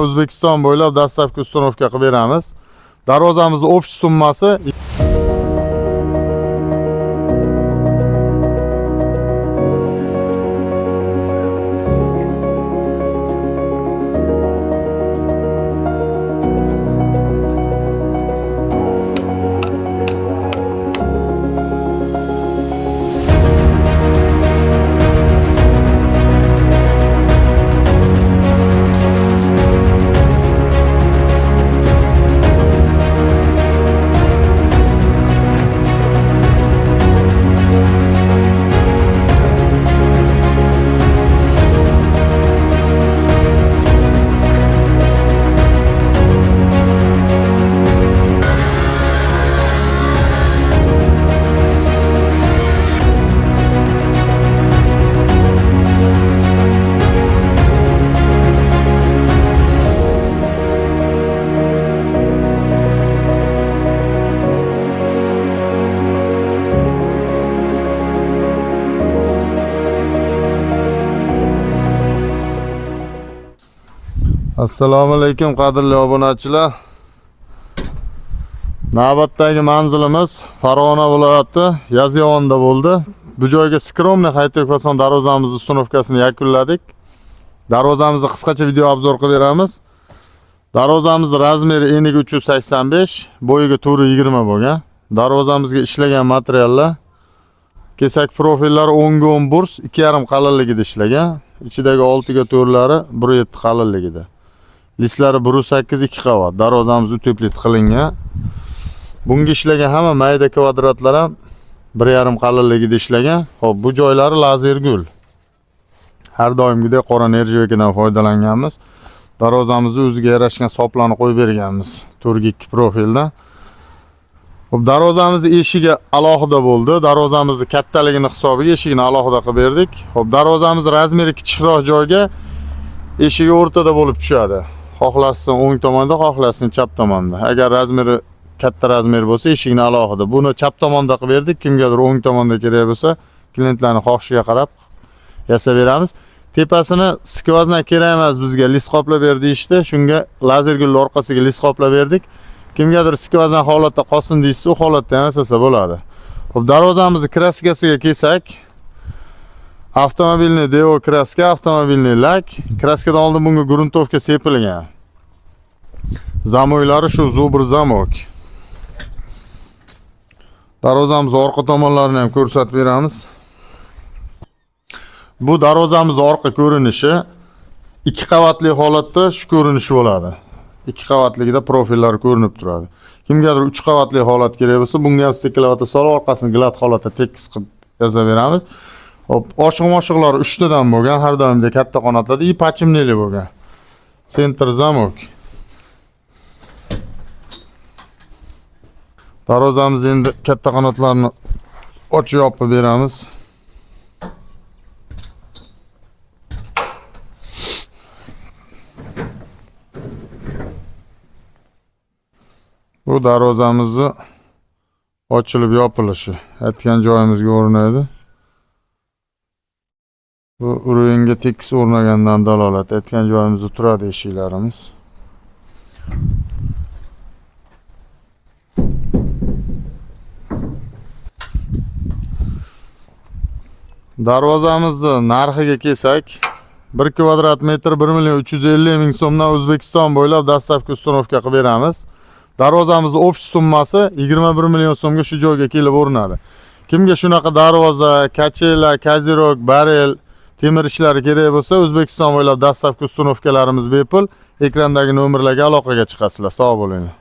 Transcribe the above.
O'zbekiston bo'ylab dastavka uстановка qilib beramiz. Darvozamizning общий summasi Assalomu alaykum qadrli obunachilar. Navbatdagi manzilimiz Farg'ona viloyati Yozyovonda bo'ldi. Bu joyga skromniy haytayotgan darvozamizni uстановкасini yakunladik. Darvozamizni qisqacha video obzor qilib beramiz. Darvozamizning razmeri eniga 385, bo'yiga 420 bo'lgan. Darvozamizga ishlagan materiallar kesak profillari 10 ga 10 burs, 2,5 qalinligida ishlagan. Ichidagi 6 ga 4lari 1,7 qalinligida. Lislari 1,8 2 qavat. Darvozamiz uteplit qilingan. Bunga ishlagan hamma mayda kvadratlar ham 1,5 qalinligida ishlagan. Xo'p, bu joylari lazer gul. Har doimgidek qora nerjovikidan foydalanganmiz. Darvozamizni o'ziga yarashgan soplarni qo'yib berganmiz. 4 profildan. Xo'p, darvozamizning eshigi alohida bo'ldi. Darvozamizni kattaligini hisobiga eshigini alohida qilib berdik. Xo'p, darvozamiz razmeri kichikroq joyga eshigi o'rtada bo'lib tushadi. Xohlasin o'ng tomonda, xohlasin chap tomonda. Agar razmeri katta razmer bo'lsa, eshigini alohida. Buni chap tomonda qilib berdik. Kimgadir o'ng tomonda kerak bo'lsa, klientlarning xohishiga qarab yasab beramiz. Tepasini skvozdan kerak emas, bizga lis qoplab berdi ishda. Shunga lazer gul orqasiga lis qoplab berdik. Kimgadir skvozdan holatda qolsin deysiz, u holatda ham yasasa bo'ladi. Xo'p, darvozamizni kraskasiga kelsak, avtomobilni devo kraska, avtomobilni lak. Kraskadan oldin bunga gruntovka sepilgan. Zamoylari shu zubr zamok. Darvozamiz orqa tomonlarini ham ko'rsatib beramiz. Bu darvozamiz orqa ko'rinishi 2 qavatli holatda shu ko'rinishi bo'ladi. 2 qavatligida profillar ko'rinib turadi. Kimgadir 3 qavatli holat kerak bo'lsa, bunga ham steklavata solib orqasini glat holatda tekis qilib yozib beramiz. Hop, oshiq-moshiqlar 3 tadan bo'lgan, har doimdek katta qanotlarda и pachimneli bo'lgan. Center zamok. Darvozamiz endi katta qanotlarni ochib yopib beramiz. Bu darvozamizni ochilib yopilishi. Aytgan joyimizga o'rnaydi. Bu uruvenga tekis o'rnagandan dalolat. Aytgan joyimizda turadi eshiklarimiz. Darvozamizni narxiga kelsak, 1 kvadrat metr 1,350,000 so'mdan O'zbekiston bo'ylab dastavka uстановка qilib beramiz. Darvozamizning общий summasi 21 million so'mga shu joyga kelib o'rnadi. Kimga shunaqa darvoza, kachela, kazirok, barel, temir ishlari kerak bo'lsa, O'zbekiston bo'ylab dastavka uстановkalarimiz bepul. Ekrandagi nomerlarga aloqaga chiqasizlar. Sog' bo'linglar.